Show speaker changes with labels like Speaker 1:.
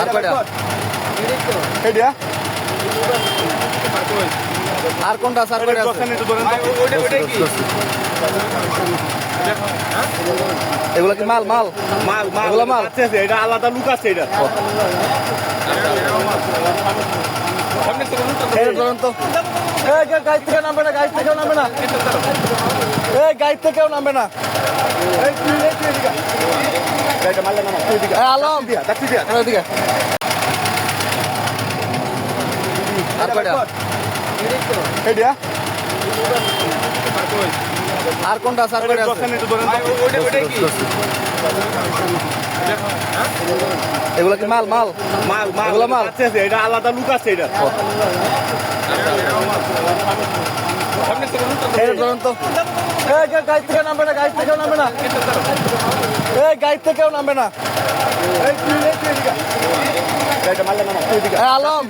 Speaker 1: আর কয়টা?
Speaker 2: এইটা
Speaker 1: আর কোনটা আছে? আর কয়টা আছে? এগুলা কি মাল মাল এগুলা মাল?
Speaker 2: এটা আলাদা লুক আছে। এটা
Speaker 1: ধরুন তো, গাড়ি থেকে নামবে না, গাড়ি থেকেও নামবে না, গাড়ি থেকেও নামবে না। আলম এদিকে। আর কয়টা?
Speaker 2: এইটা
Speaker 1: আর কোনটা আছে? আর কয়টা আছে? এগুলা কি মাল মাল এগুলা মাল?
Speaker 2: এটা আলাদা লুক আছে। এটা
Speaker 1: ধরুন তো, গাড়ি থেকে নামবে না, গাড়ি থেকেও নামবে না, গাড়ি থেকেও নামবে না। আলম